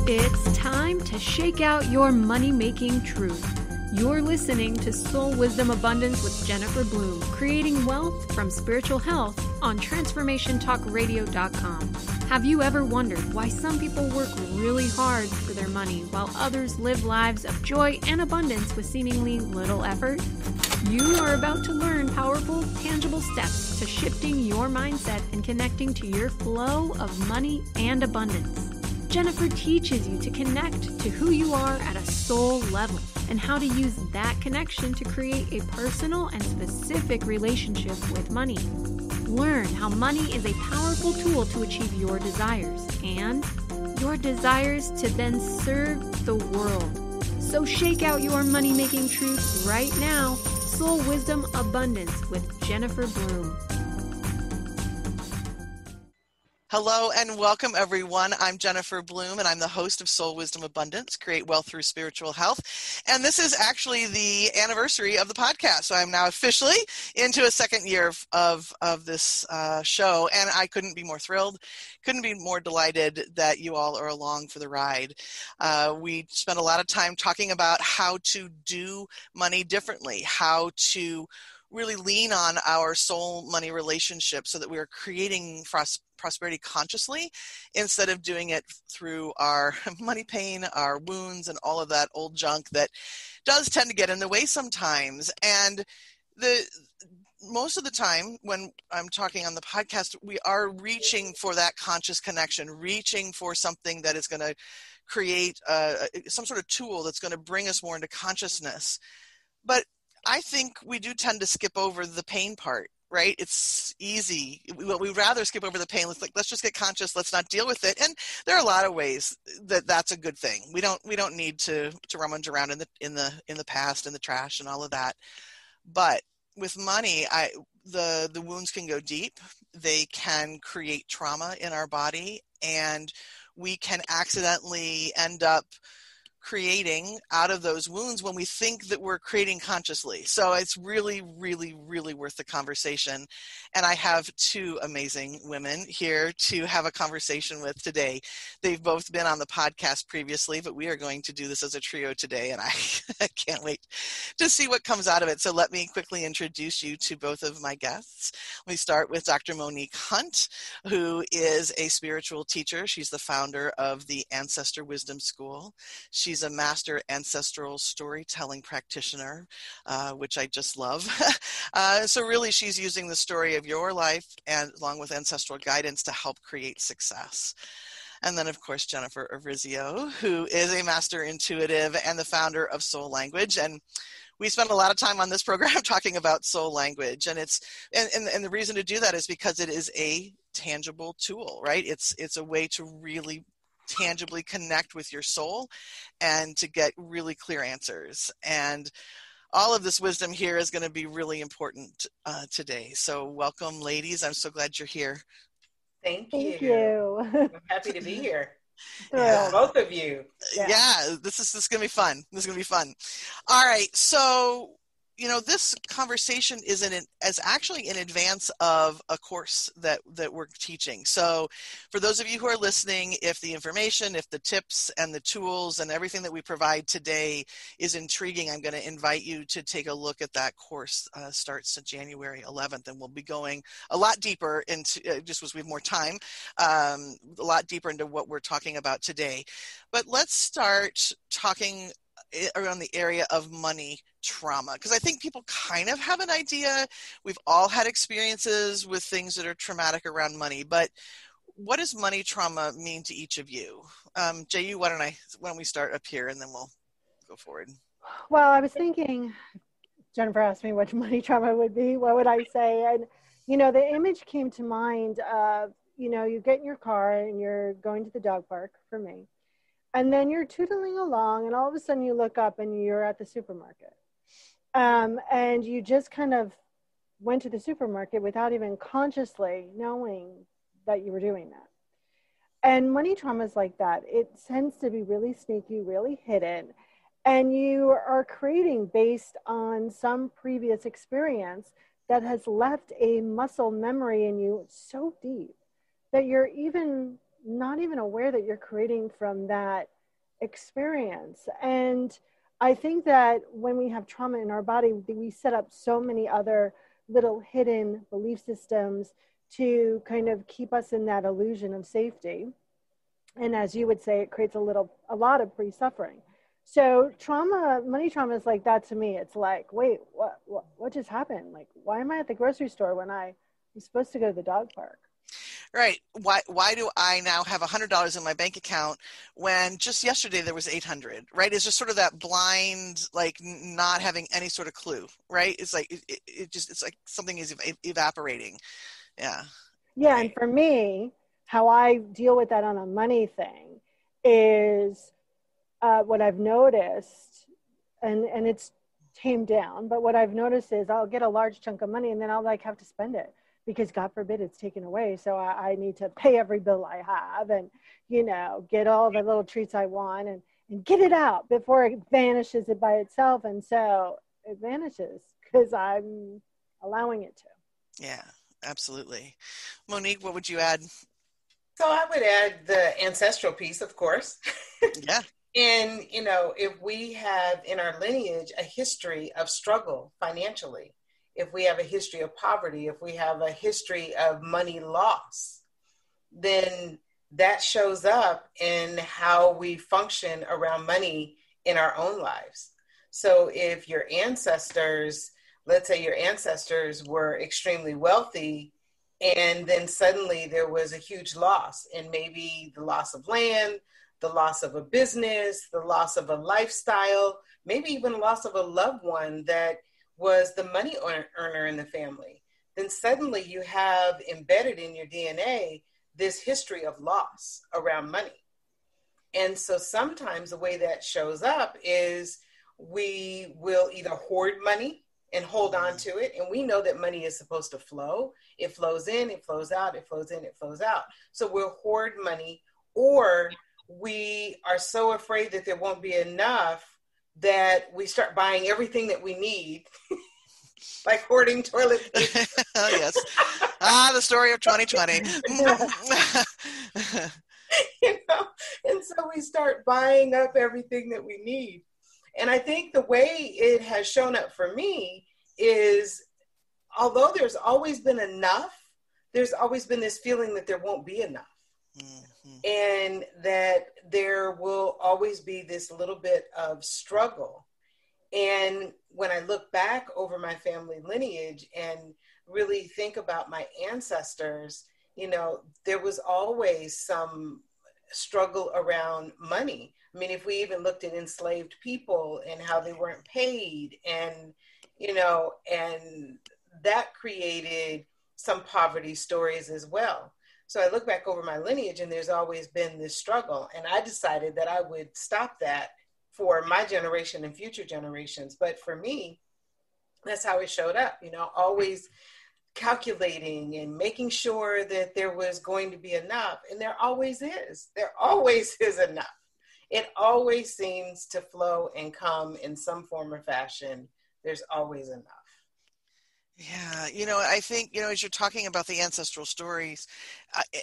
It's time to shake out your money-making truth. You're listening to Soul Wisdom Abundance with Jennifer Bloom, creating wealth from spiritual health on TransformationTalkRadio.com. Have you ever wondered why some people work really hard for their money while others live lives of joy and abundance with seemingly little effort? You are about to learn powerful, tangible steps to shifting your mindset and connecting to your flow of money and abundance. Jennifer teaches you to connect to who you are at a soul level and how to use that connection to create a personal and specific relationship with money. Learn how money is a powerful tool to achieve your desires and your desires to then serve the world. So shake out your money-making truth right now. Soul Wisdom Abundance with Jennifer Bloom. Hello and welcome, everyone. I'm Jennifer Bloom, and I'm the host of Soul Wisdom Abundance, Create Wealth Through Spiritual Health. And this is actually the anniversary of the podcast. So I'm now officially into a second year of this show, and I couldn't be more thrilled, couldn't be more delighted that you all are along for the ride. We spent a lot of time talking about how to do money differently, how to really lean on our soul money relationship so that we are creating prosperity consciously instead of doing it through our money pain, our wounds, and all of that old junk that does tend to get in the way sometimes. And most of the time when I'm talking on the podcast, we are reaching for that conscious connection, reaching for something that is going to create some sort of tool that's going to bring us more into consciousness. But I think we do tend to skip over the pain part, right? It's easy. We'd rather skip over the pain. Let's just get conscious. Let's not deal with it. And there are a lot of ways that that's a good thing. We don't need to rummage around in the past and the trash and all of that. But with money, the wounds can go deep. They can create trauma in our body, and we can accidentally end up creating out of those wounds when we think that we're creating consciously. So it's really, really, really worth the conversation. And I have two amazing women here to have a conversation with today. They've both been on the podcast previously, but we are going to do this as a trio today, and I can't wait to see what comes out of it. So let me quickly introduce you to both of my guests. We start with Dr. Monique Hunt, who is a spiritual teacher. She's the founder of the Ancestor Wisdom School. She's a master ancestral storytelling practitioner, which I just love. So really, she's using the story of your life and along with ancestral guidance to help create success. And then, of course, Jennifer Arizio, who is a master intuitive and the founder of Soul Language. And we spend a lot of time on this program talking about soul language. And and the reason to do that is because it is a tangible tool, right? It's a way to really tangibly connect with your soul and to get really clear answers. And all of this wisdom here is going to be really important today. So welcome, ladies. I'm so glad you're here. Thank you. Thank you. I'm happy to be here. Yeah. Both of you. Yeah, this is going to be fun. This is going to be fun. All right. So, this conversation is actually in advance of a course that we're teaching. So for those of you who are listening, if the information, if the tips and the tools and everything that we provide today is intriguing, I'm going to invite you to take a look at that course. Starts on January 11th, and we'll be going a lot deeper into, just as we have more time, a lot deeper into what we're talking about today. But let's start talking around the area of money trauma, because I think people kind of have an idea. We've all had experiences with things that are traumatic around money, but what does money trauma mean to each of you? Jayu, why don't we start up here and then we'll go forward. Well, I was thinking, Jennifer asked me what money trauma would be. What would I say? And, the image came to mind of, you get in your car and you're going to the dog park, for me. And then you're tootling along, and all of a sudden you look up and you're at the supermarket. And you just kind of went to the supermarket without even consciously knowing that you were doing that. And money trauma is like that. It tends to be really sneaky, really hidden. And you are creating based on some previous experience that has left a muscle memory in you so deep that you're not even aware that you're creating from that experience. And I think that when we have trauma in our body, we set up so many other little hidden belief systems to kind of keep us in that illusion of safety. And as you would say, it creates a lot of pre-suffering. So money trauma is like that to me. It's like, wait, what just happened? Like, why am I at the grocery store when I'm supposed to go to the dog park? Right. Why do I now have $100 in my bank account when just yesterday there was 800, right? It's just sort of that blind, like not having any sort of clue, right? It's like, it's like something is evaporating. Yeah. Yeah. Right. And for me, how I deal with that on a money thing is what I've noticed, and it's tamed down, but what I've noticed is I'll get a large chunk of money and then I'll like have to spend it because God forbid it's taken away. So I need to pay every bill I have and, get all the little treats I want and get it out before it vanishes it by itself. And so it vanishes because I'm allowing it to. Yeah, absolutely. Monique, what would you add? So I would add the ancestral piece, of course. Yeah. And, if we have in our lineage a history of struggle financially, if we have a history of poverty, if we have a history of money loss, then that shows up in how we function around money in our own lives. So if your ancestors, let's say your ancestors were extremely wealthy, and then suddenly there was a huge loss, and maybe the loss of land, the loss of a business, the loss of a lifestyle, maybe even the loss of a loved one that was the money earner in the family, then suddenly you have embedded in your DNA this history of loss around money. And so sometimes the way that shows up is we will either hoard money and hold on to it. And we know that money is supposed to flow. It flows in, it flows out, it flows in, it flows out. So we'll hoard money, or we are so afraid that there won't be enough that we start buying everything that we need, like hoarding toilet paper. Oh, yes. The story of 2020. And so we start buying up everything that we need. And I think the way it has shown up for me is, although there's always been enough, there's always been this feeling that there won't be enough. Mm-hmm. And that there will always be this little bit of struggle. And when I look back over my family lineage and really think about my ancestors, there was always some struggle around money. I mean, if we even looked at enslaved people and how they weren't paid, and that created some poverty stories as well. So I look back over my lineage and there's always been this struggle. And I decided that I would stop that for my generation and future generations. But for me, that's how it showed up, always calculating and making sure that there was going to be enough. And there always is. There always is enough. It always seems to flow and come in some form or fashion. There's always enough. Yeah, I think, as you're talking about the ancestral stories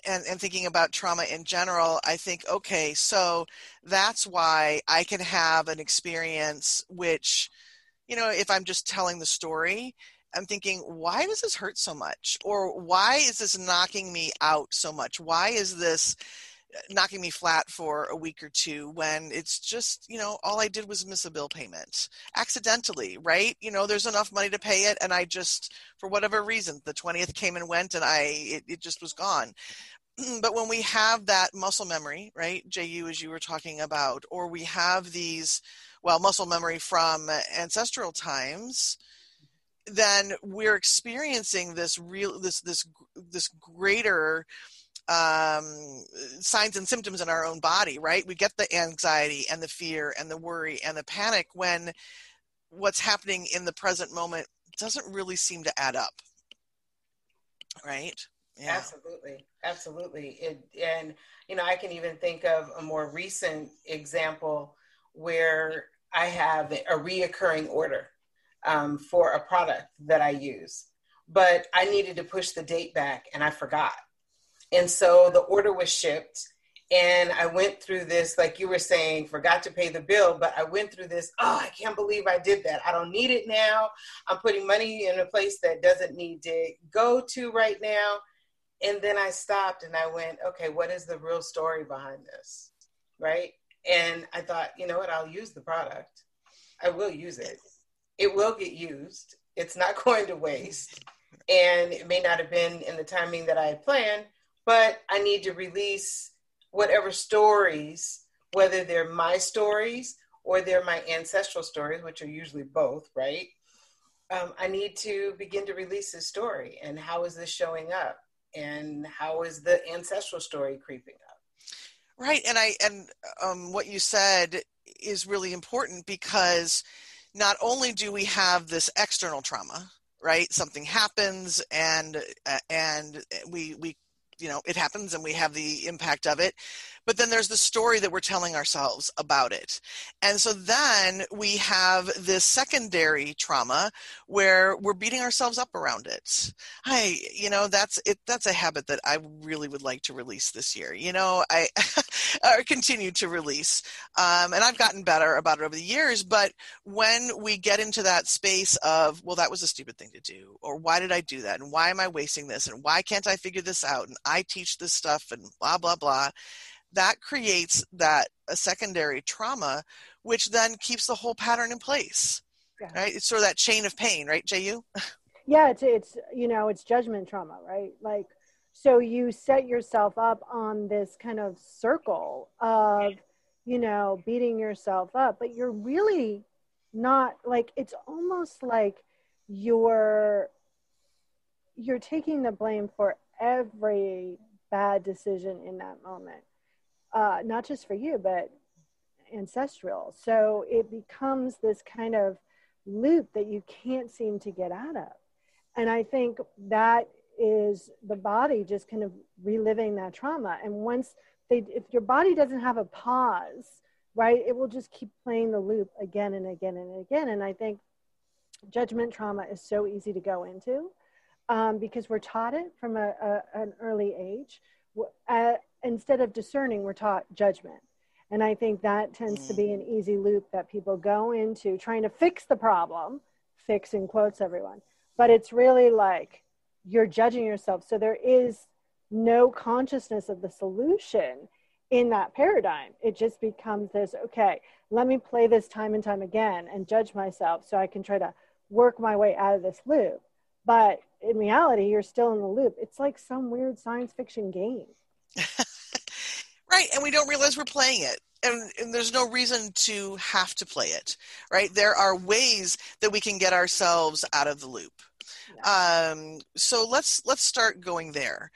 and thinking about trauma in general, I think, okay, so that's why I can have an experience which, if I'm just telling the story, I'm thinking, why does this hurt so much? Or why is this knocking me out so much? Why is this knocking me flat for a week or two when it's just, all I did was miss a bill payment accidentally, right? There's enough money to pay it. And I just, for whatever reason, the 20th came and went and it just was gone. But when we have that muscle memory, right, JU, as you were talking about, or we have these, muscle memory from ancestral times, then we're experiencing this greater signs and symptoms in our own body, right? We get the anxiety and the fear and the worry and the panic when what's happening in the present moment doesn't really seem to add up, right? Yeah. Absolutely. And I can even think of a more recent example where I have a reoccurring order for a product that I use, but I needed to push the date back and I forgot. And so the order was shipped And I went through this, like you were saying, forgot to pay the bill, but I went through this, oh, I can't believe I did that. I don't need it now. I'm putting money in a place that doesn't need to go to right now. And then I stopped and I went, okay, what is the real story behind this? Right? And I thought, you know what? I'll use the product. I will use it. It will get used. It's not going to waste. And it may not have been in the timing that I had planned, but I need to release whatever stories, whether they're my stories or they're my ancestral stories, which are usually both, right? I need to begin to release this story. And how is this showing up? And how is the ancestral story creeping up? Right. And what you said is really important, because not only do we have this external trauma, right? Something happens and we it happens and we have the impact of it. But then there's the story that we're telling ourselves about it. And so then we have this secondary trauma where we're beating ourselves up around it. That's a habit that I really would like to release this year. I or continue to release. And I've gotten better about it over the years. But when we get into that space of, well, that was a stupid thing to do, or why did I do that? And why am I wasting this? And why can't I figure this out? And I teach this stuff and blah, blah, blah. That creates a secondary trauma, which then keeps the whole pattern in place, right? It's sort of that chain of pain, right, J.U.? Yeah, it's judgment trauma, right? Like, so you set yourself up on this kind of circle of, beating yourself up, but you're really not, like, it's almost like you're taking the blame for every bad decision in that moment. Not just for you, but ancestral. So it becomes this kind of loop that you can't seem to get out of. And I think that is the body just kind of reliving that trauma. And if your body doesn't have a pause, right, it will just keep playing the loop again and again and again. And I think judgment trauma is so easy to go into because we're taught it from an early age. Instead of discerning, we're taught judgment. And I think that tends to be an easy loop that people go into, trying to fix the problem, fix in quotes, everyone. But it's really like you're judging yourself. So there is no consciousness of the solution in that paradigm. It just becomes this, okay, let me play this time and time again and judge myself so I can try to work my way out of this loop. But in reality, you're still in the loop. It's like some weird science fiction game. Right. And we don't realize we're playing it. And there's no reason to have to play it, right? There are ways that we can get ourselves out of the loop. Yeah. So let's start going there.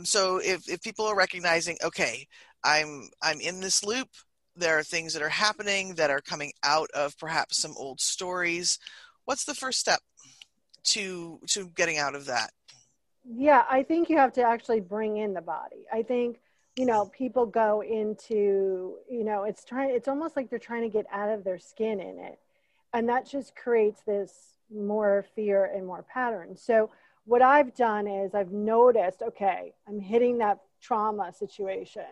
So if people are recognizing, okay, I'm in this loop, there are things that are happening that are coming out of perhaps some old stories. What's the first step to getting out of that? Yeah, I think you have to actually bring in the body. I think, people go into, it's almost like they're trying to get out of their skin in it. And that just creates this more fear and more pattern. So what I've done is I've noticed, okay, I'm hitting that trauma situation.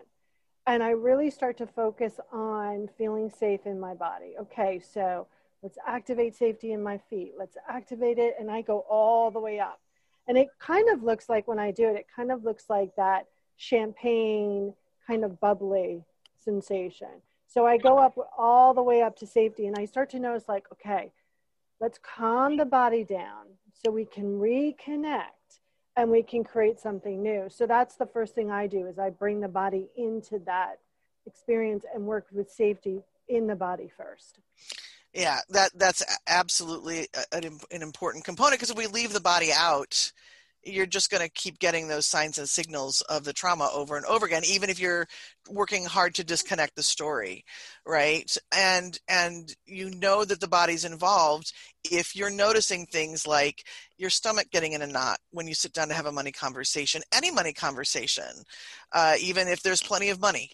And I really start to focus on feeling safe in my body. Okay, so let's activate safety in my feet. Let's activate it. And I go all the way up. And it kind of looks like, when I do it, it kind of looks like that champagne kind of bubbly sensation. So I go up all the way up to safety, and I start to notice, like, okay, let's calm the body down so we can reconnect and we can create something new. So that's the first thing I do, is I bring the body into that experience and work with safety in the body first. Yeah, that's absolutely an important component, because if we leave the body out, you're just going to keep getting those signs and signals of the trauma over and over again, even if you're working hard to disconnect the story, right? And you know that the body's involved if you're noticing things like your stomach getting in a knot when you sit down to have a money conversation, any money conversation, even if there's plenty of money,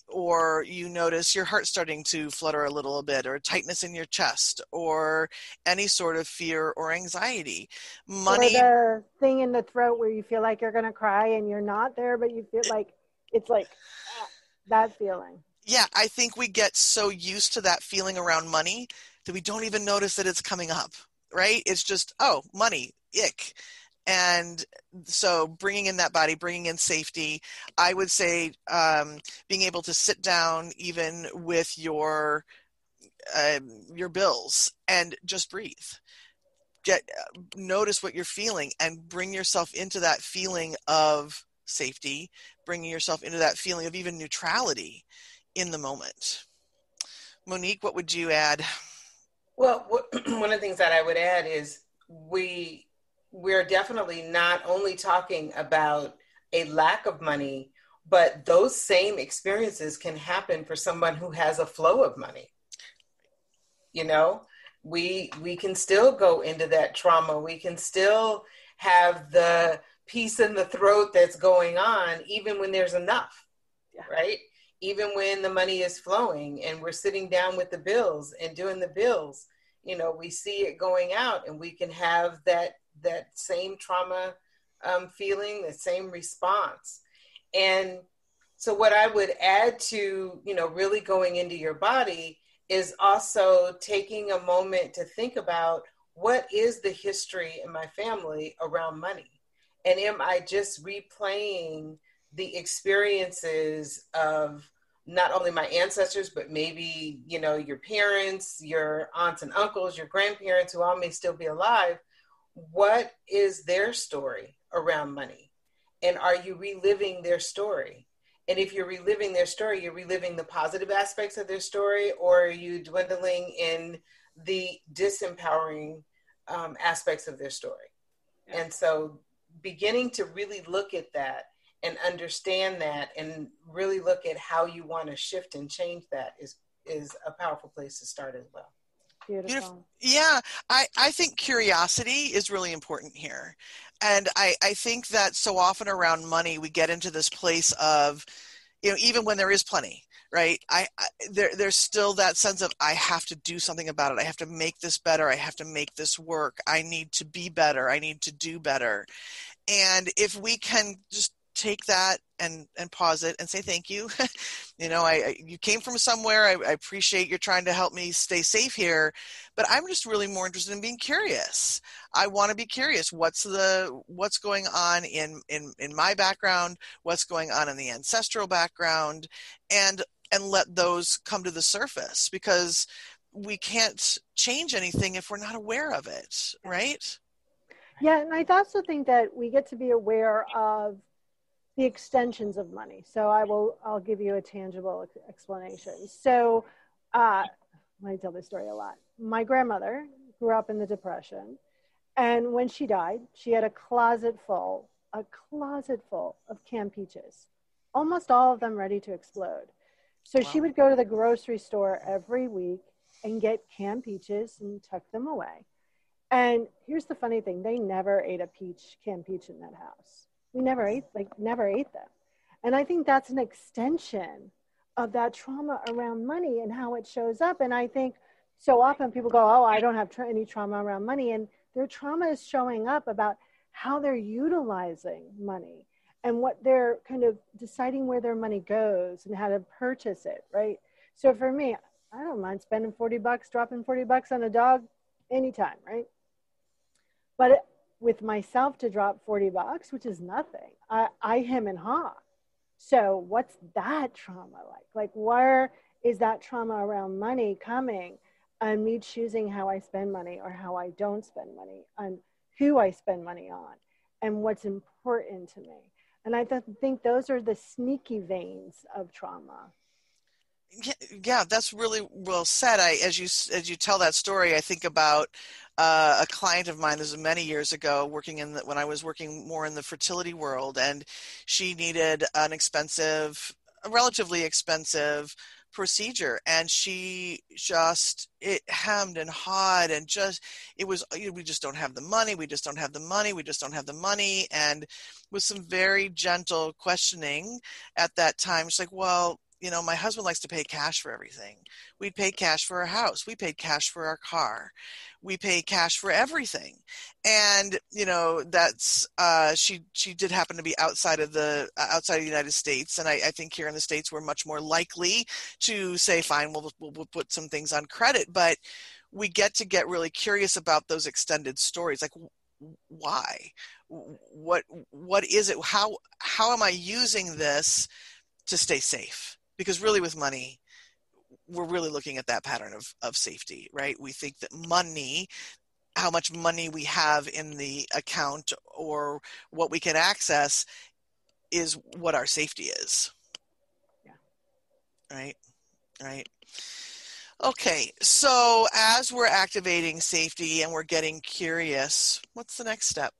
or you notice your heart starting to flutter a little bit, or tightness in your chest, or any sort of fear or anxiety. Money, or the thing in the throat where you feel like you're going to cry and you're not there, but you feel like It's like that feeling. Yeah, I think we get so used to that feeling around money that we don't even notice that it's coming up, right? It's just, oh, money, ick. And so bringing in that body, bringing in safety, I would say being able to sit down even with your bills and just breathe. Notice what you're feeling and bring yourself into that feeling of safety, bringing yourself into that feeling of even neutrality in the moment. Monique, what would you add? Well, one of the things that I would add is we're definitely not only talking about a lack of money, but those same experiences can happen for someone who has a flow of money. You know, we can still go into that trauma. We can still have the peace in the throat that's going on, even when there's enough, right? Even when the money is flowing and we're sitting down with the bills and doing the bills, you know, we see it going out and we can have that same trauma feeling, the same response. And so what I would add to, you know, really going into your body is also taking a moment to think about what is the history in my family around money? And am I just replaying the experiences of not only my ancestors, but maybe, you know, your parents, your aunts and uncles, your grandparents who all may still be alive? What is their story around money? And are you reliving their story? And if you're reliving their story, you're reliving the positive aspects of their story, or are you dwindling in the disempowering aspects of their story? Yeah. And so beginning to really look at that and understand that and really look at how you want to shift and change that is a powerful place to start as well. Beautiful. Yeah, I think curiosity is really important here. And I think that so often around money, we get into this place of, you know, even when there is plenty, right? There's still that sense of, I have to do something about it. I have to make this better. I have to make this work. I need to be better. I need to do better. And if we can just take that and pause it and say, thank you. You know, you came from somewhere. I appreciate you're trying to help me stay safe here, but I'm just really more interested in being curious. I want to be curious. What's going on in my background? What's going on in the ancestral background? And let those come to the surface, because we can't change anything if we're not aware of it, right? Yeah, and I also think that we get to be aware of the extensions of money. So I'll give you a tangible explanation. So I tell this story a lot. My grandmother grew up in the Depression, and when she died, she had a closet full of canned peaches, almost all of them ready to explode. So wow. She would go to the grocery store every week and get canned peaches and tuck them away. And here's the funny thing, they never ate a canned peach in that house. We never ate them. And I think that's an extension of that trauma around money and how it shows up. And I think so often people go, oh, I don't have any trauma around money. And their trauma is showing up about how they're utilizing money and what they're kind of deciding where their money goes and how to purchase it, right? So for me, I don't mind spending $40, dropping $40 on a dog anytime, right? But with myself to drop $40, which is nothing, I hem and haw. So what's that trauma like? Like, where is that trauma around money coming and me choosing how I spend money or how I don't spend money and who I spend money on and what's important to me? And I think those are the sneaky veins of trauma. Yeah, that's really well said. As you tell that story, I think about a client of mine. This was many years ago, when I was working more in the fertility world, and she needed a relatively expensive procedure, and she it hemmed and hawed, and we just don't have the money. We just don't have the money. We just don't have the money. And with some very gentle questioning at that time, she's like, well, my husband likes to pay cash for everything. We'd pay cash for our house. We paid cash for our car. We pay cash for everything. And, that's, she did happen to be outside of the United States. And I think here in the States, we're much more likely to say, fine, we'll put some things on credit, but we get really curious about those extended stories. Like, why? What is it? How am I using this to stay safe? Because really with money, we're really looking at that pattern of safety, right? We think that money, how much money we have in the account or what we can access is what our safety is. Yeah. Right. Okay. So as we're activating safety and we're getting curious, what's the next step?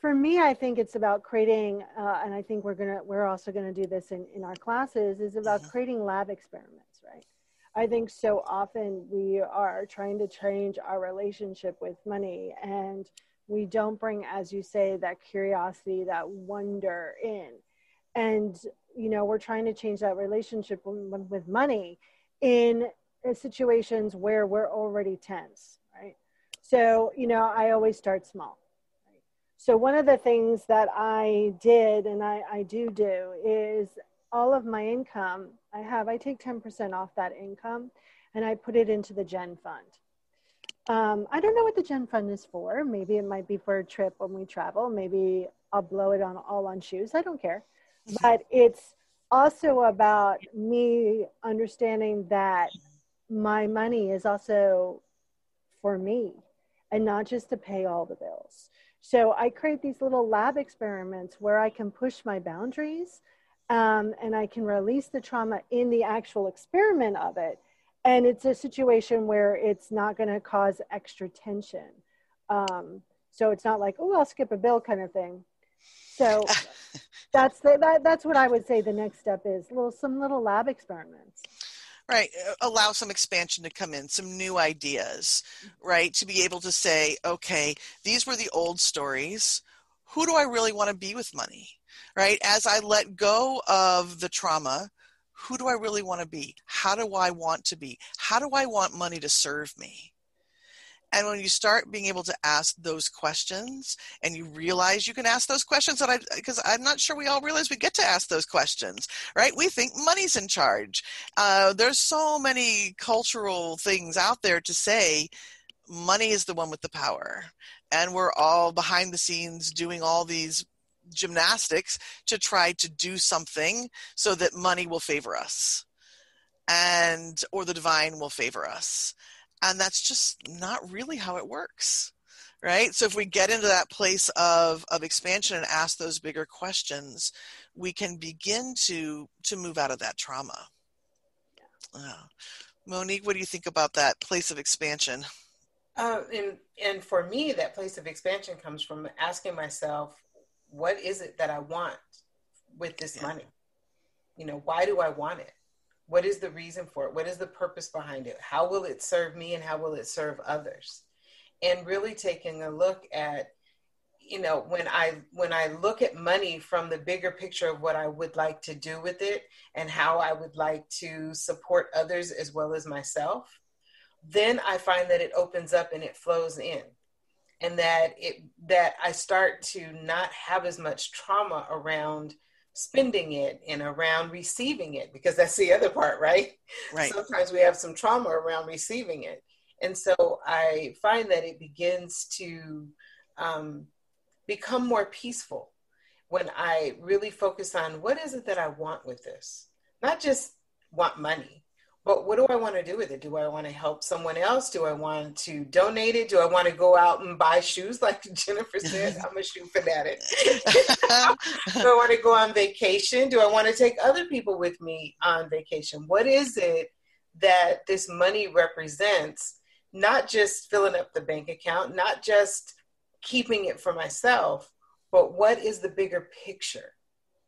For me, I think it's about creating, and I think we're also gonna do this in our classes, is about creating lab experiments, right? I think so often we are trying to change our relationship with money, and we don't bring, as you say, that curiosity, that wonder in. And, we're trying to change that relationship with money in situations where we're already tense, right? So, I always start small. So one of the things that I did, and I do is all of my income, I take 10% off that income and I put it into the Gen Fund. I don't know what the Gen Fund is for. Maybe it might be for a trip when we travel. Maybe I'll blow it all on shoes. I don't care. But it's also about me understanding that my money is also for me and not just to pay all the bills. So I create these little lab experiments where I can push my boundaries and I can release the trauma in the actual experiment of it. And it's a situation where it's not going to cause extra tension. So it's not like, oh, I'll skip a bill kind of thing. So that's what I would say the next step is, some little lab experiments. Right. Allow some expansion to come in, some new ideas, right? To be able to say, okay, these were the old stories. Who do I really want to be with money, right? As I let go of the trauma, who do I really want to be? How do I want to be? How do I want money to serve me? And when you start being able to ask those questions and you realize you can ask those questions, because I'm not sure we all realize we get to ask those questions, right? We think money's in charge. There's so many cultural things out there to say money is the one with the power. And we're all behind the scenes doing all these gymnastics to try to do something so that money will favor us or the divine will favor us. And that's just not really how it works, right? So if we get into that place of expansion and ask those bigger questions, we can begin to move out of that trauma. Monique, what do you think about that place of expansion? And for me, that place of expansion comes from asking myself, what is it that I want with this money? Why do I want it? What is the reason for it? What is the purpose behind it? How will it serve me and how will it serve others? And really taking a look at, when I look at money from the bigger picture of what I would like to do with it and how I would like to support others as well as myself, then I find that it opens up and it flows in. And that I start to not have as much trauma around spending it and around receiving it, because that's the other part, right? Sometimes we have some trauma around receiving it. And so I find that it begins to become more peaceful when I really focus on what is it that I want with this? Not just want money, but what do I want to do with it? Do I want to help someone else? Do I want to donate it? Do I want to go out and buy shoes? Like Jennifer said, I'm a shoe fanatic. Do I want to go on vacation? Do I want to take other people with me on vacation? What is it that this money represents? Not just filling up the bank account, not just keeping it for myself, but what is the bigger picture?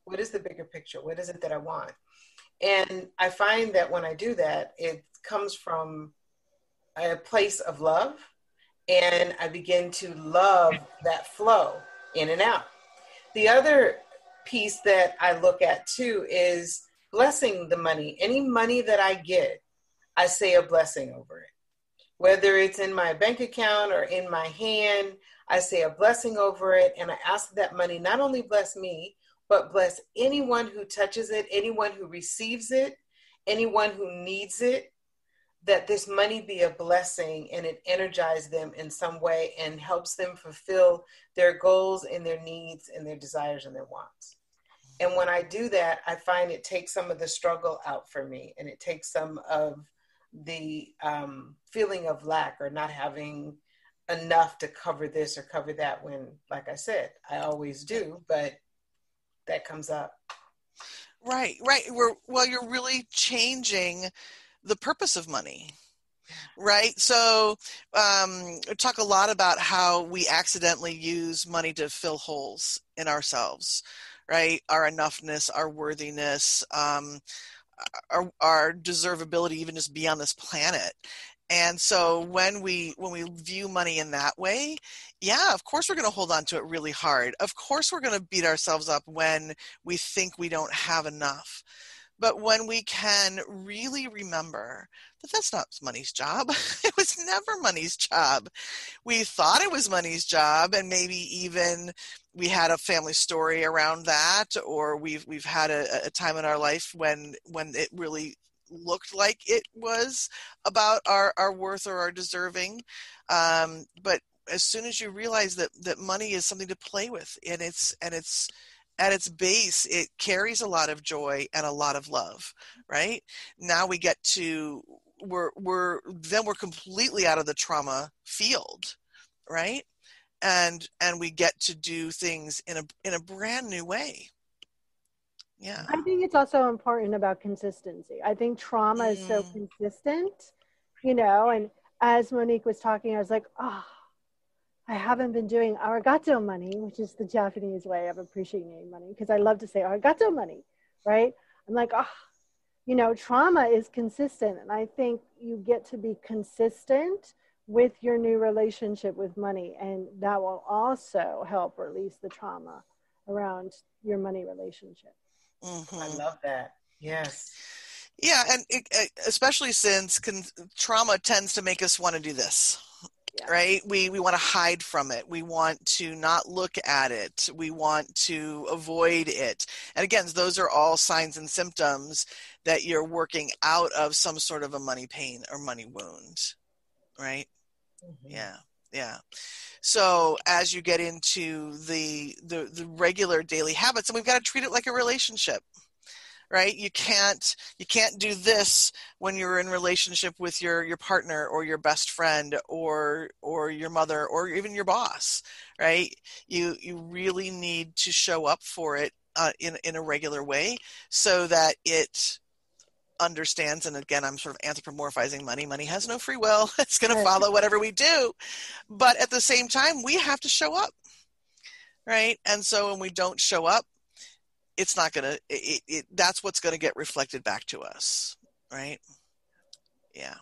What is the bigger picture? What is it that I want? And I find that when I do that, it comes from a place of love, and I begin to love that flow in and out. The other piece that I look at too is blessing the money. Any money that I get, I say a blessing over it. Whether it's in my bank account or in my hand, I say a blessing over it. And I ask that money not only bless me, but bless anyone who touches it, anyone who receives it, anyone who needs it, that this money be a blessing and it energizes them in some way and helps them fulfill their goals and their needs and their desires and their wants. And when I do that, I find it takes some of the struggle out for me, and it takes some of the feeling of lack or not having enough to cover this or cover that when, like I said, I always do, but that comes up. Right. You're really changing the purpose of money, right? So we talk a lot about how we accidentally use money to fill holes in ourselves, right? Our enoughness, our worthiness, our deservability, even just be on this planet. And so when we view money in that way, yeah, of course we're going to hold on to it really hard. Of course we're going to beat ourselves up when we think we don't have enough. But when we can really remember that that's not money's job, it was never money's job. We thought it was money's job, and maybe even we had a family story around that, or we've had a time in our life when it really looked like it was about our worth or our deserving. But as soon as you realize that money is something to play with, and it's at its base, it carries a lot of joy and a lot of love, right? Now we get to, we're completely out of the trauma field, right? And we get to do things in a brand new way. Yeah. I think it's also important about consistency. I think trauma is so consistent, and as Monique was talking, I was like, I haven't been doing arigato money, which is the Japanese way of appreciating money, because I love to say arigato money, right? I'm like, trauma is consistent. And I think you get to be consistent with your new relationship with money. And that will also help release the trauma around your money relationship. Mm-hmm. I love that. Yes. Yeah. And especially since trauma tends to make us want to do this. Yeah. Right? We want to hide from it. We want to not look at it. We want to avoid it. And again, those are all signs and symptoms that you're working out of some sort of a money pain or money wound. Right? Mm-hmm. Yeah. So as you get into the regular daily habits, and we've got to treat it like a relationship. Right? You can't do this when you're in relationship with your partner or your best friend or your mother or even your boss, right? You really need to show up for it in a regular way so that it understands. And again, I'm sort of anthropomorphizing money. Money has no free will. It's going to follow whatever we do. But at the same time, we have to show up, right? And so when we don't show up, it's not going to, that's what's going to get reflected back to us, right? Yeah.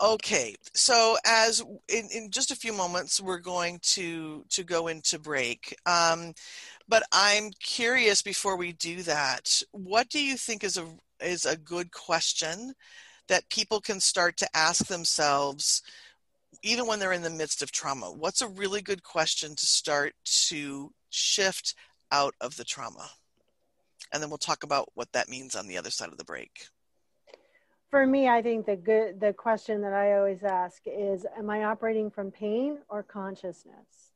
Okay. So as in just a few moments, we're going to go into break. But I'm curious before we do that, what do you think is a good question that people can start to ask themselves, even when they're in the midst of trauma? What's a really good question to start to shift out of the trauma? And then we'll talk about what that means on the other side of the break. For me, I think the question that I always ask is, am I operating from pain or consciousness?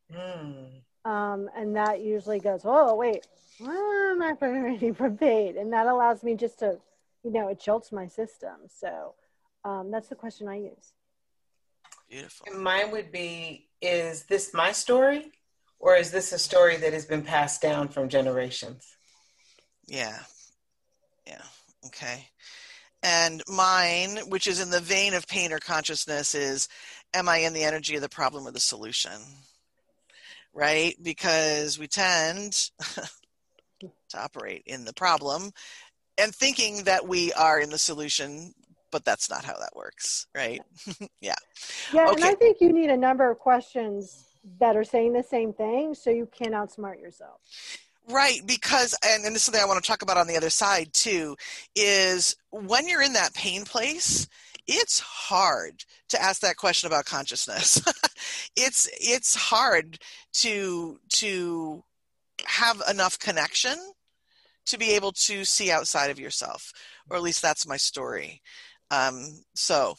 And that usually goes, oh, wait, I'm operating from pain. And that allows me just to, it jolts my system. So that's the question I use. Beautiful. And mine would be, is this my story? Or is this a story that has been passed down from generations? Yeah. Okay. And mine, which is in the vein of pain or consciousness, is, am I in the energy of the problem or the solution? Right? Because we tend to operate in the problem and thinking that we are in the solution, but that's not how that works, right? Yeah. Yeah, Okay. and I think you need a number of questions that are saying the same thing, so you can't outsmart yourself. Right, because, and this is something I want to talk about on the other side too, is when you're in that pain place, it's hard to ask that question about consciousness. It's hard to have enough connection to be able to see outside of yourself, or at least that's my story. So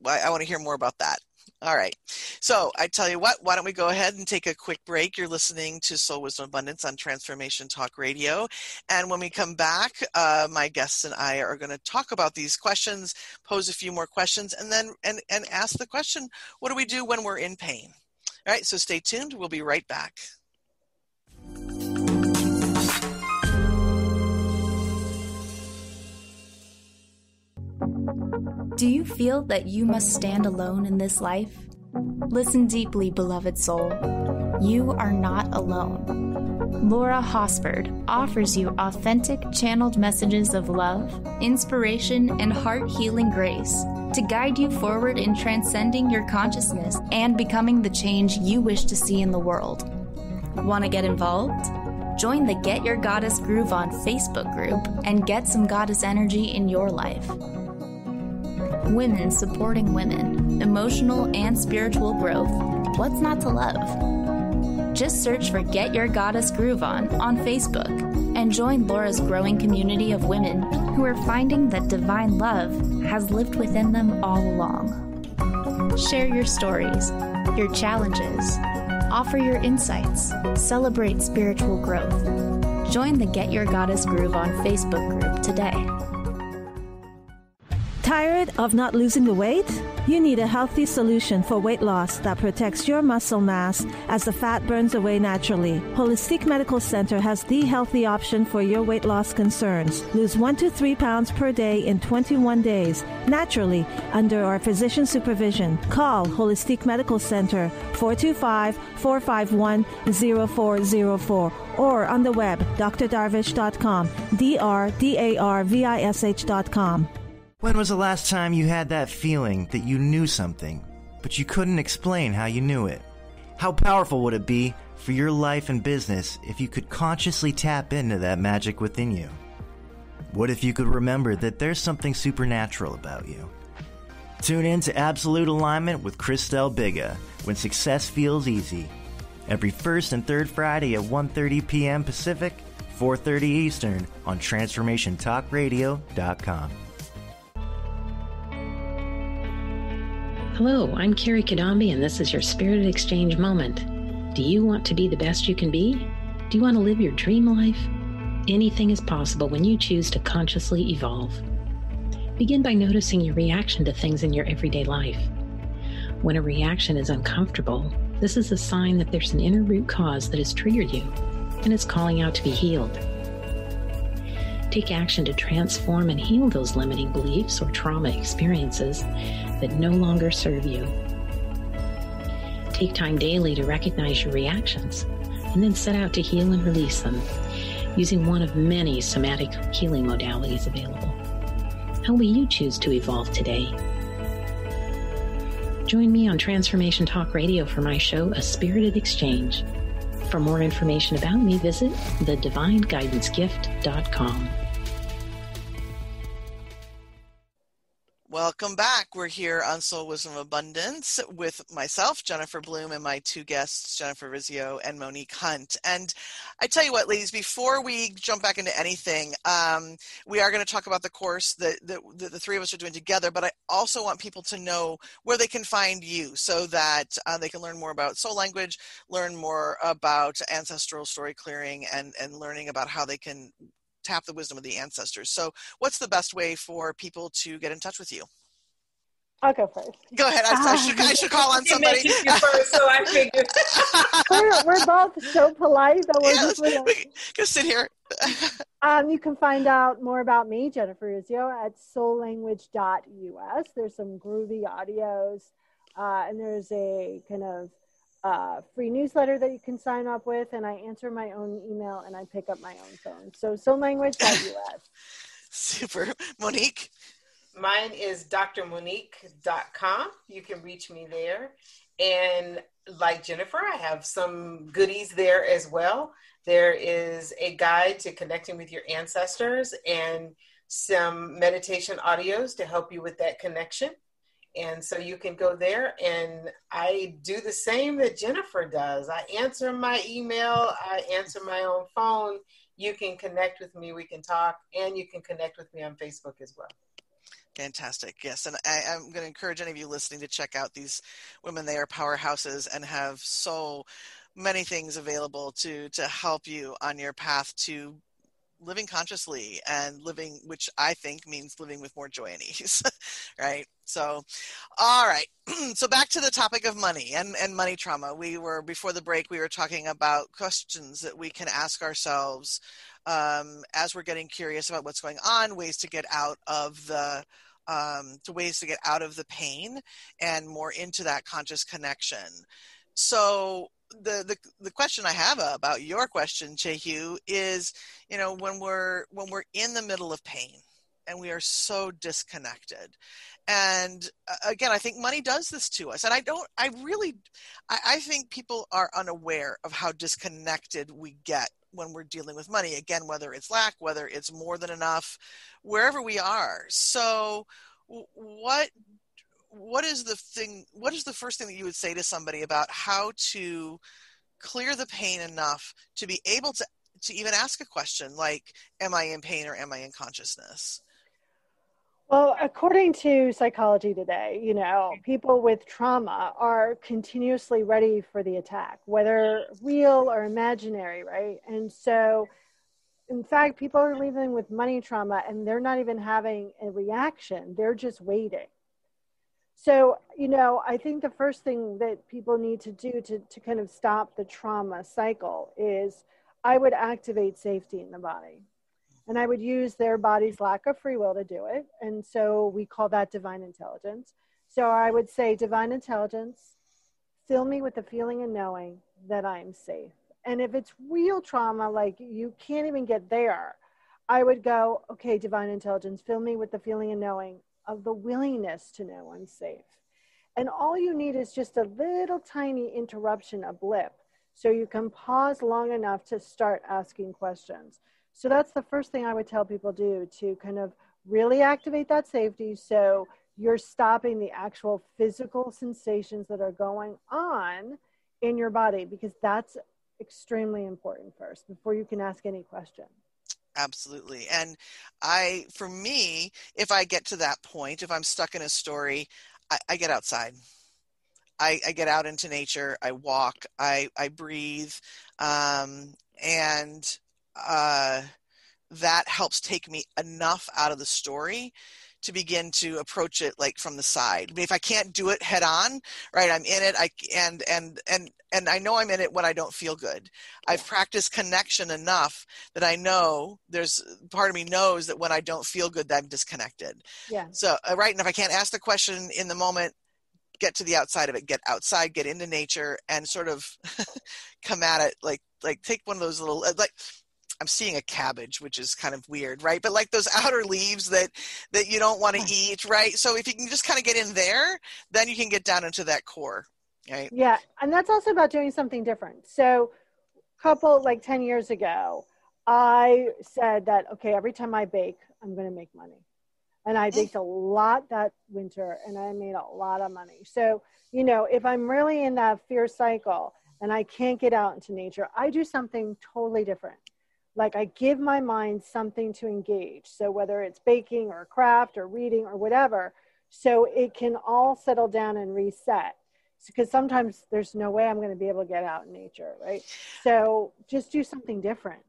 I want to hear more about that. All right. So I tell you what, why don't we go ahead and take a quick break? You're listening to Soul Wisdom Abundance on Transformation Talk Radio. And when we come back, my guests and I are going to talk about these questions, pose a few more questions, and then and ask the question, what do we do when we're in pain? All right. So stay tuned. We'll be right back. Do you feel that you must stand alone in this life? Listen deeply, beloved soul. You are not alone. Laura Hosford offers you authentic channeled messages of love, inspiration, and heart-healing grace to guide you forward in transcending your consciousness and becoming the change you wish to see in the world. Want to get involved? Join the Get Your Goddess Groove On Facebook group and get some goddess energy in your life. Women supporting women, emotional and spiritual growth. What's not to love? Just search for Get Your Goddess Groove On Facebook and join Laura's growing community of women who are finding that divine love has lived within them all along. Share your stories, your challenges, offer your insights, celebrate spiritual growth. Join the Get Your Goddess Groove On Facebook group today. Tired of not losing the weight? You need a healthy solution for weight loss that protects your muscle mass as the fat burns away naturally. Holistic Medical Center has the healthy option for your weight loss concerns. Lose 1 to 3 pounds per day in 21 days, naturally, under our physician supervision. Call Holistic Medical Center 425-451-0404 or on the web, drdarvish.com, drdarvish.com. When was the last time you had that feeling that you knew something, but you couldn't explain how you knew it? How powerful would it be for your life and business if you could consciously tap into that magic within you? What if you could remember that there's something supernatural about you? Tune in to Absolute Alignment with Christelle Biga when success feels easy. Every first and third Friday at 1:30 p.m. Pacific, 4:30 Eastern on TransformationTalkRadio.com. Hello, I'm Carrie Kadambi, and this is your Spirit Exchange Moment. Do you want to be the best you can be? Do you want to live your dream life? Anything is possible when you choose to consciously evolve. Begin by noticing your reaction to things in your everyday life. When a reaction is uncomfortable, this is a sign that there's an inner root cause that has triggered you, and it's calling out to be healed. Take action to transform and heal those limiting beliefs or trauma experiences that no longer serve you. Take time daily to recognize your reactions and then set out to heal and release them using one of many somatic healing modalities available. How will you choose to evolve today? Join me on Transformation Talk Radio for my show, A Spirited Exchange. For more information about me, visit thedivineguidancegift.com. Welcome back. We're here on Soul Wisdom Abundance with myself, Jennifer Bloom, and my two guests, Jennifer Rizzio and Monique Hunt. And I tell you what, ladies, before we jump back into anything, we are going to talk about the course that the three of us are doing together, but I also want people to know where they can find you so that they can learn more about soul language, learn more about ancestral story clearing, and learning about how they can tap the wisdom of the ancestors. So what's the best way for people to get in touch with you? I'll go first. Go ahead. I should call on somebody. You first, so I figured. we're both so polite that we're just we can sit here. You can find out more about me, Jennifer Rizzio, at soullanguage.us. There's some groovy audios, and there's a kind of free newsletter that you can sign up with, and I answer my own email and I pick up my own phone. So soullanguage.us. Super. Monique? Mine is drmonique.com. You can reach me there. And like Jennifer, I have some goodies there as well. There is a guide to connecting with your ancestors and some meditation audios to help you with that connection. And so you can go there, and I do the same that Jennifer does. I answer my email, I answer my own phone. You can connect with me, we can talk, and you can connect with me on Facebook as well. Fantastic. Yes. And I'm going to encourage any of you listening to check out these women. They are powerhouses and have so many things available to help you on your path to living consciously and living, which I think means living with more joy and ease, right? So, all right. So back to the topic of money and money trauma. Before the break, we were talking about questions that we can ask ourselves as we're getting curious about what's going on, ways to get out of the pain and more into that conscious connection. So the question I have about your question, Chehu, is, when we're in the middle of pain and we are so disconnected. And again, I think money does this to us. And I think people are unaware of how disconnected we get when we're dealing with money. Again, whether it's lack, whether it's more than enough, wherever we are. So what is the first thing that you would say to somebody about how to clear the pain enough to be able to even ask a question like, am I in pain or am I in consciousness? Well, according to Psychology Today, people with trauma are continuously ready for the attack, whether real or imaginary, right? And so, in fact, people are living with money trauma and they're not even having a reaction. They're just waiting. So, I think the first thing that people need to do to kind of stop the trauma cycle is I would activate safety in the body. And I would use their body's lack of free will to do it. And so we call that divine intelligence. So I would say, divine intelligence, fill me with the feeling and knowing that I'm safe. And if it's real trauma, like you can't even get there, I would go, okay, divine intelligence, fill me with the feeling and knowing of the willingness to know I'm safe. And all you need is just a little tiny interruption, a blip, so you can pause long enough to start asking questions. So that's the first thing I would tell people to kind of really activate that safety, so you're stopping the actual physical sensations that are going on in your body, because that's extremely important first before you can ask any question. Absolutely. And for me, if I get to that point, if I'm stuck in a story, I get outside. I get out into nature. I walk. I breathe. And that helps take me enough out of the story to begin to approach it like from the side. I mean, if I can't do it head on, right, I'm in it. And I know I'm in it when I don't feel good. I've practiced connection enough that I know there's part of me knows that when I don't feel good, that I'm disconnected. Yeah. So, right. And if I can't ask the question in the moment, get to the outside of it, get outside, get into nature, and sort of come at it like take one of those little, like, I'm seeing a cabbage, which is kind of weird, right? But like those outer leaves that you don't want to eat, right? So if you can just kind of get in there, then you can get down into that core, right? Yeah, and that's also about doing something different. So 10 years ago, I said that, okay, every time I bake, I'm going to make money. And I baked a lot that winter, and I made a lot of money. So, if I'm really in that fear cycle and I can't get out into nature, I do something totally different. Like I give my mind something to engage. So whether it's baking or craft or reading or whatever, so it can all settle down and reset. Because sometimes there's no way I'm going to be able to get out in nature, right? So just do something different.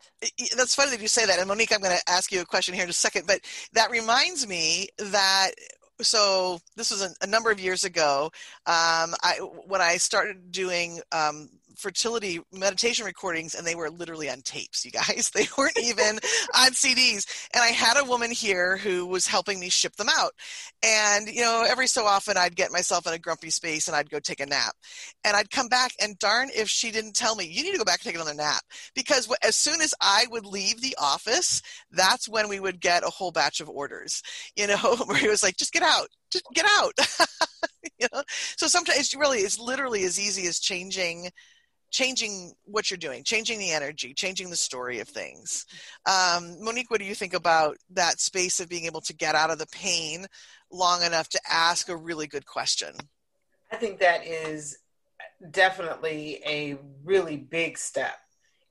That's funny that you say that. And Monique, I'm going to ask you a question here in a second, but that reminds me that, so this was a number of years ago, when I started doing fertility meditation recordings, and they were literally on tapes, you guys. They weren't even on CDs. And I had a woman here who was helping me ship them out. And, every so often I'd get myself in a grumpy space and I'd go take a nap. And I'd come back, and darn if she didn't tell me, you need to go back and take another nap. Because as soon as I would leave the office, that's when we would get a whole batch of orders, where he was like, just get out. just get out. So sometimes it's literally as easy as changing what you're doing, changing the energy, changing the story of things. Monique, what do you think about that space of being able to get out of the pain long enough to ask a really good question? I think that is definitely a really big step,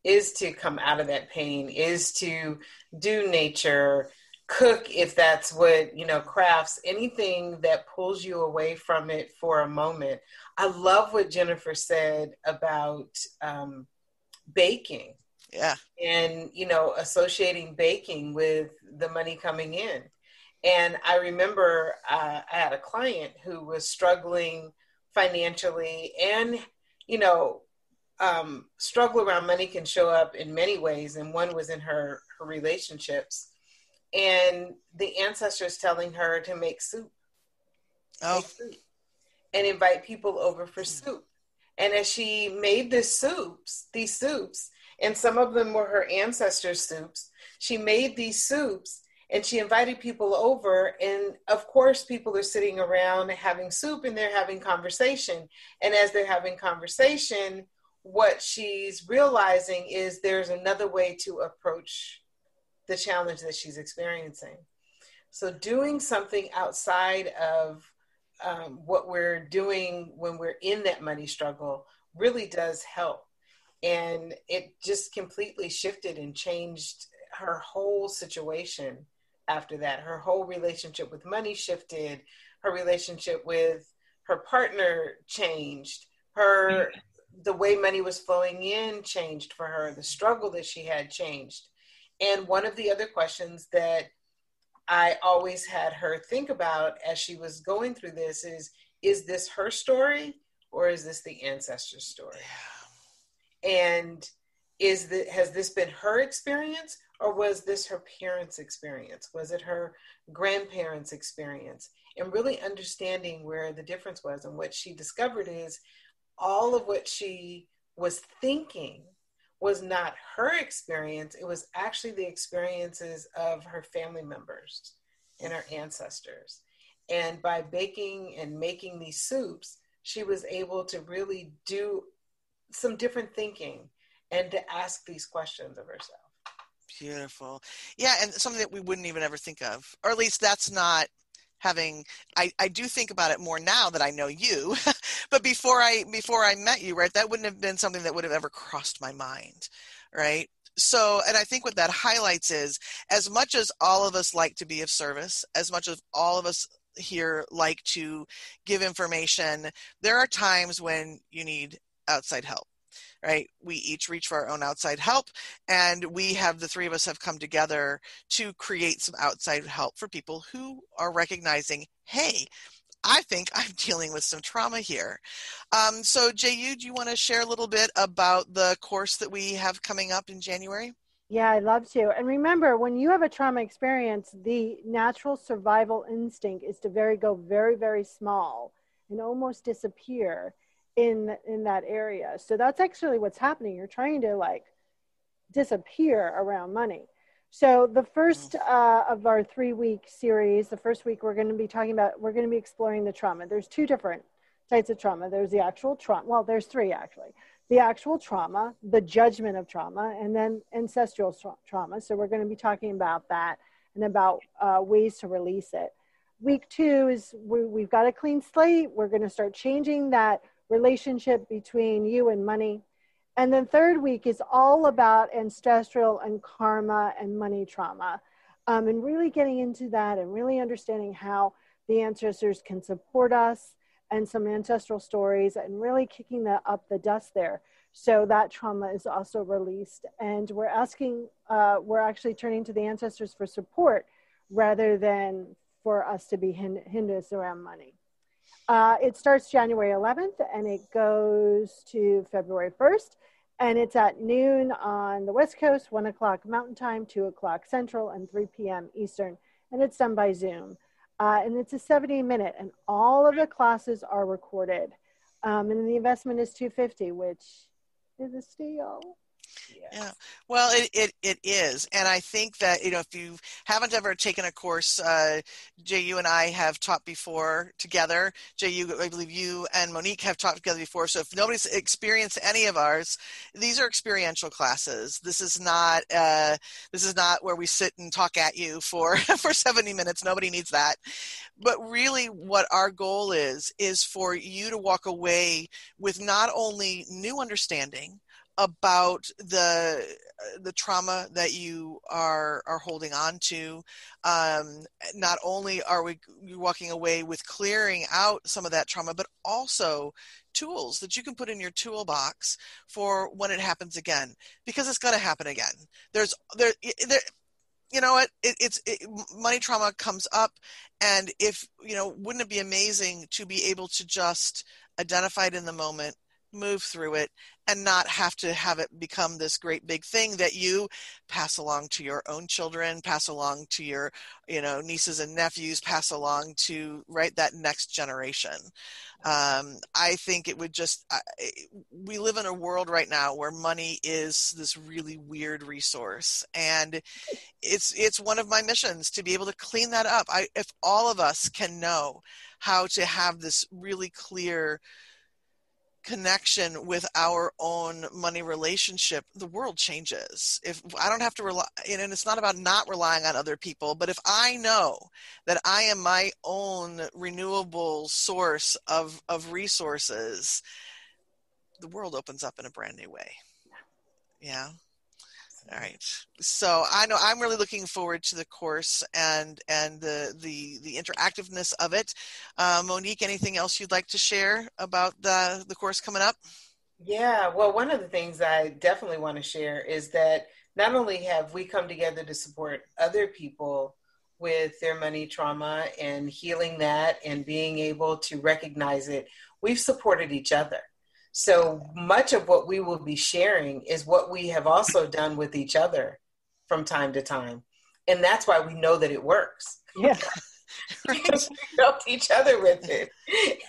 is to come out of that pain, is to do nature, cook if that's what, crafts, anything that pulls you away from it for a moment. I love what Jennifer said about baking. Yeah. And, associating baking with the money coming in. And I remember I had a client who was struggling financially, and, struggle around money can show up in many ways. And one was in her relationships. And the ancestors telling her to make soup. Make soup, and invite people over for soup. And as she made these soups, and some of them were her ancestors' soups, she made these soups and she invited people over. And of course, people are sitting around having soup and they're having conversation. And as they're having conversation, what she's realizing is there's another way to approach the challenge that she's experiencing. So doing something outside of what we're doing when we're in that money struggle really does help. And it just completely shifted and changed her whole situation after that. Her whole relationship with money shifted. Her relationship with her partner changed. The way money was flowing in changed for her. The struggle that she had changed. And one of the other questions that I always had her think about as she was going through this is this her story or is this the ancestor's story? Yeah. And has this been her experience or was this her parents' experience? Was it her grandparents' experience? And really understanding where the difference was. And what she discovered is all of what she was thinking was not her experience. It was actually the experiences of her family members and her ancestors. And by baking and making these soups, she was able to really do some different thinking and to ask these questions of herself. Beautiful. Yeah, and something that we wouldn't even ever think of, or at least that's not having, I do think about it more now that I know you, but before I met you, right, that wouldn't have been something that would have ever crossed my mind, right? So, and I think what that highlights is, as much as all of us like to be of service, as much as all of us here like to give information, there are times when you need outside help. Right? We each reach for our own outside help, and the three of us have come together to create some outside help for people who are recognizing, hey, I think I'm dealing with some trauma here. So Jayu, do you want to share a little bit about the course that we have coming up in January? Yeah, I'd love to. And remember, when you have a trauma experience, the natural survival instinct is to go very, very small and almost disappear in that area. So that's actually what's happening. You're trying to disappear around money. So the first of our 3-week series, the first week we're going to be exploring the trauma. There's 2 different types of trauma. There's the actual trauma. Well, there's 3 actually. The actual trauma, the judgment of trauma, and then ancestral trauma. So we're going to be talking about that and about ways to release it. Week 2 is we've got a clean slate. We're going to start changing that relationship between you and money. And then 3rd week is all about ancestral and karma and money trauma, and really getting into that and really understanding how the ancestors can support us and some ancestral stories and really kicking up the dust there. So that trauma is also released. And we're actually turning to the ancestors for support rather than for us to be Hindus around money. It starts January 11th and it goes to February 1st. And it's at noon on the West Coast, 1 o'clock Mountain Time, 2 o'clock Central, and 3 p.m. Eastern. And it's done by Zoom. And it's a 70-minute, and all of the classes are recorded. And the investment is $250, which is a steal. Yeah, well, it is. And I think that, if you haven't ever taken a course, Jay, you and I have taught before together. Jay, I believe you and Monique have taught together before. So if nobody's experienced any of ours, these are experiential classes. This is not where we sit and talk at you for 70 minutes. Nobody needs that. But really what our goal is for you to walk away with not only new understanding about the trauma that you are holding on to. Not only are you walking away with clearing out some of that trauma, but also tools that you can put in your toolbox for when it happens again, because it's going to happen again. You know what? Money trauma comes up, and wouldn't it be amazing to be able to just identify it in the moment, move through it, and not have to have it become this great big thing that you pass along to your own children, pass along to your, nieces and nephews, pass along to that next generation. I think it would we live in a world right now where money is this really weird resource, and it's one of my missions to be able to clean that up. If all of us can know how to have this really clear connection with our own money relationship, the world changes. If I don't have to rely, and it's not about not relying on other people, but if I know that I am my own renewable source of resources, the world opens up in a brand new way. Yeah. All right. So I know I'm really looking forward to the course and the interactiveness of it. Monique, anything else you'd like to share about the course coming up? Yeah, well, one of the things I definitely want to share is that not only have we come together to support other people with their money trauma and healing that and being able to recognize it, we've supported each other. So much of what we will be sharing is what we have also done with each other from time to time. And that's why we know that it works. Yeah. Because we helped each other with it.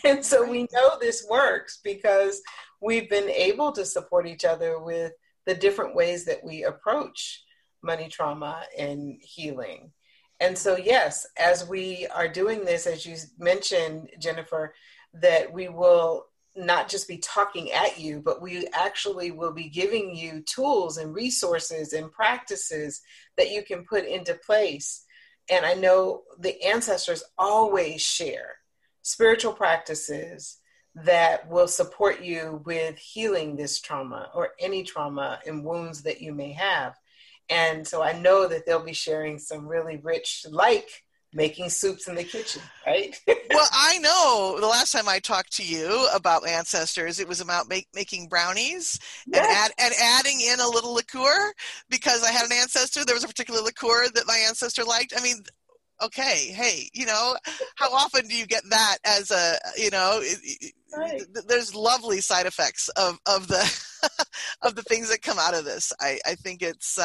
And so we know this works because we've been able to support each other with the different ways that we approach money trauma and healing. And so, yes, as we are doing this, as you mentioned, Jennifer, that we will not just be talking at you, but we actually will be giving you tools and resources and practices that you can put into place. And I know the ancestors always share spiritual practices that will support you with healing this trauma or any trauma and wounds that you may have. And so I know that they'll be sharing some really rich, like making soups in the kitchen, right? Well, I know the last time I talked to you about ancestors, it was about making brownies. Yes. and adding in a little liqueur, because I had an ancestor. There was a particular liqueur that my ancestor liked. I mean, okay, hey, how often do you get that as a, right. There's lovely side effects of the of the things that come out of this. I think it's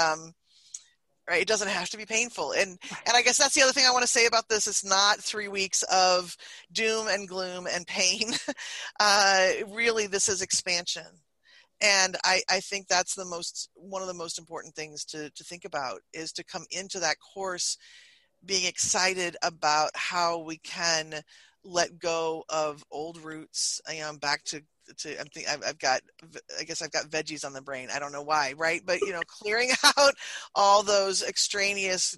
right. It doesn't have to be painful. And I guess that's the other thing I want to say about this. It's not 3 weeks of doom and gloom and pain. Really, this is expansion. And I think that's one of the most important things to think about, is to come into that course being excited about how we can let go of old roots. I'm back to I've got veggies on the brain. I don't know why, right? But clearing out all those extraneous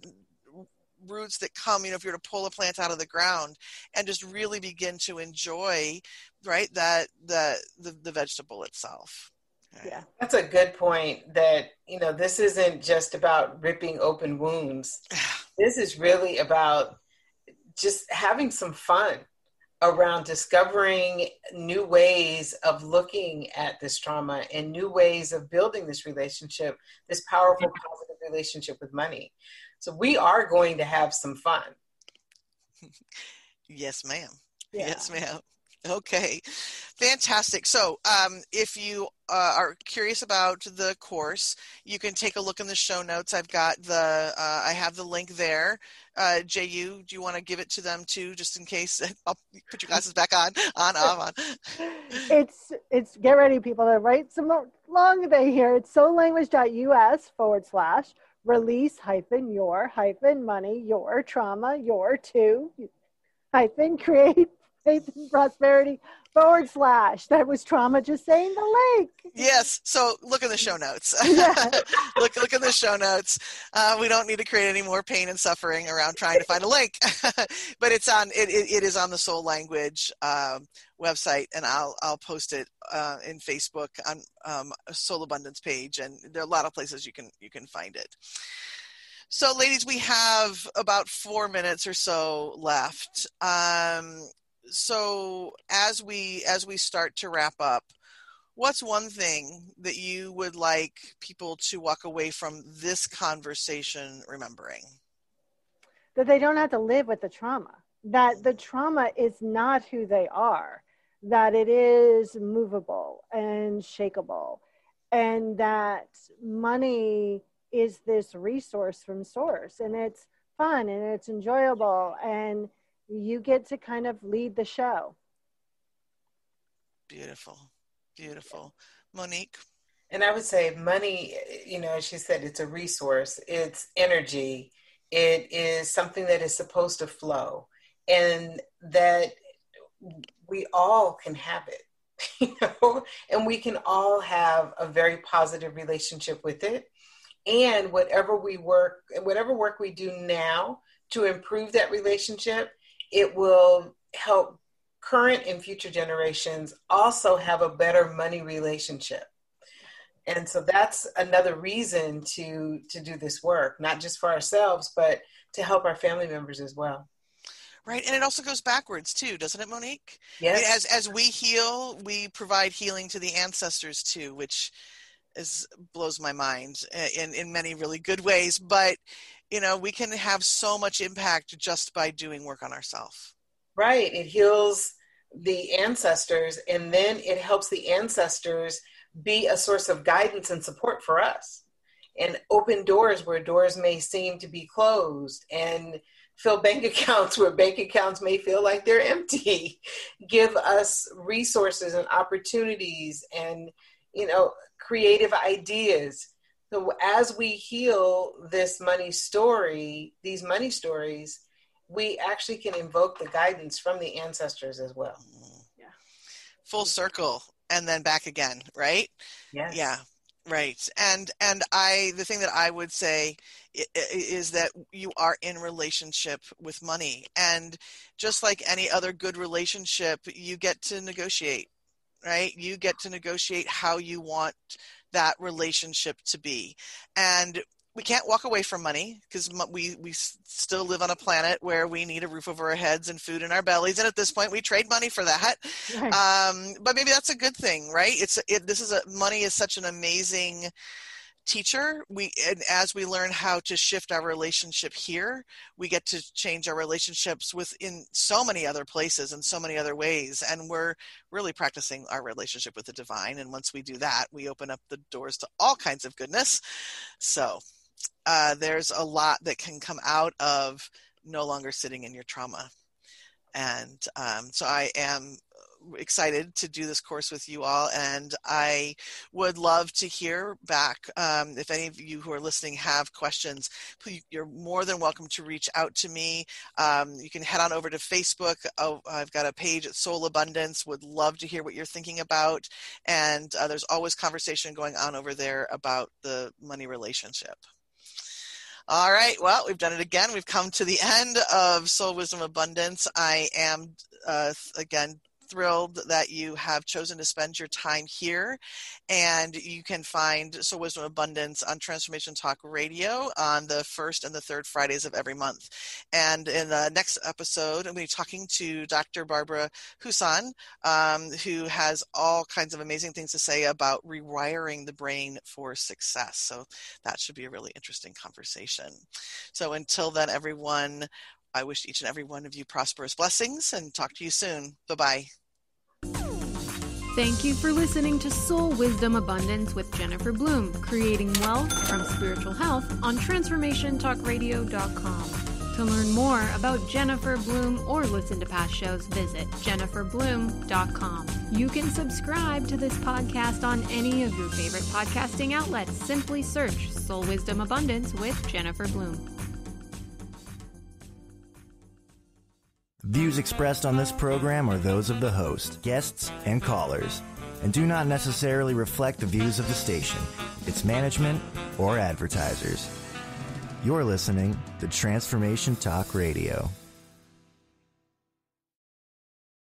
roots that come, if you were to pull a plant out of the ground and just really begin to enjoy, right, that the vegetable itself. Right. Yeah, that's a good point. That this isn't just about ripping open wounds. This is really about just having some fun around discovering new ways of looking at this trauma and new ways of building this relationship, this powerful, positive relationship with money. So we are going to have some fun. Yes, ma'am. Yeah. Yes, ma'am. Okay, fantastic. So if you are curious about the course, you can take a look in the show notes. I have the link there. JU, do you want to give it to them too, just in case? I'll put your glasses back on. It's get ready, people, to write some long thing here. It's soullanguage.us/release-your-money, your-trauma, your-to-create faith and prosperity / that was trauma just saying the link. Yes. So look in the show notes. Yeah. look in the show notes. We don't need to create any more pain and suffering around trying to find a link, but it is on the Soul Language website, and I'll post it in Facebook on Soul Abundance page, and there are a lot of places you can find it. So ladies, we have about 4 minutes or so left. So as we start to wrap up, what's one thing that you would like people to walk away from this conversation remembering? That they don't have to live with the trauma, that the trauma is not who they are, that it is movable and shakeable, and that money is this resource from source, and it's fun and it's enjoyable, and you get to kind of lead the show. Beautiful. Monique? And I would say money, as she said, it's a resource, it's energy, it is something that is supposed to flow, and that we all can have it, and we can all have a very positive relationship with it. And whatever work we do now to improve that relationship, it will help current and future generations also have a better money relationship. And so that's another reason to do this work, not just for ourselves, but to help our family members as well. Right. And it also goes backwards too, doesn't it, Monique? Yes. As we heal, we provide healing to the ancestors too, which blows my mind in many really good ways. But, we can have so much impact just by doing work on ourselves. Right. It heals the ancestors, and then it helps the ancestors be a source of guidance and support for us, and open doors where doors may seem to be closed, and fill bank accounts where bank accounts may feel like they're empty. Give us resources and opportunities and, creative ideas. So as we heal these money stories, we actually can invoke the guidance from the ancestors as well. Yeah. Full circle and then back again, right? Yes. Yeah. Right. And the thing that I would say is that you are in relationship with money, and just like any other good relationship, you get to negotiate, right? You get to negotiate how you want that relationship to be. And we can't walk away from money because we still live on a planet where we need a roof over our heads and food in our bellies. And at this point, we trade money for that. Right. But maybe that's a good thing, right? Money is such an amazing teacher. And as we learn how to shift our relationship here, we get to change our relationships within so many other places and so many other ways. And we're really practicing our relationship with the divine. And once we do that, we open up the doors to all kinds of goodness. So there's a lot that can come out of no longer sitting in your trauma. And so I am excited to do this course with you all, and I would love to hear back. If any of you who are listening have questions, you're more than welcome to reach out to me. You can head on over to Facebook. I've got a page at Soul Abundance. Would love to hear what you're thinking about, and there's always conversation going on over there about the money relationship. All right. Well, we've done it again. We've come to the end of Soul Wisdom Abundance. I am, again, thrilled that you have chosen to spend your time here, and you can find Soul Wisdom Abundance on Transformation Talk Radio on the first and the third Fridays of every month. And in the next episode, I'm going to be talking to Dr. Barbara Husan, who has all kinds of amazing things to say about rewiring the brain for success. So that should be a really interesting conversation. So until then, everyone, I wish each and every one of you prosperous blessings, and talk to you soon. Bye-bye. Thank you for listening to Soul Wisdom Abundance with Jennifer Bloom, creating wealth from spiritual health on TransformationTalkRadio.com. To learn more about Jennifer Bloom or listen to past shows, visit JenniferBloom.com. You can subscribe to this podcast on any of your favorite podcasting outlets. Simply search Soul Wisdom Abundance with Jennifer Bloom. Views expressed on this program are those of the host, guests, and callers, and do not necessarily reflect the views of the station, its management, or advertisers. You're listening to Transformation Talk Radio.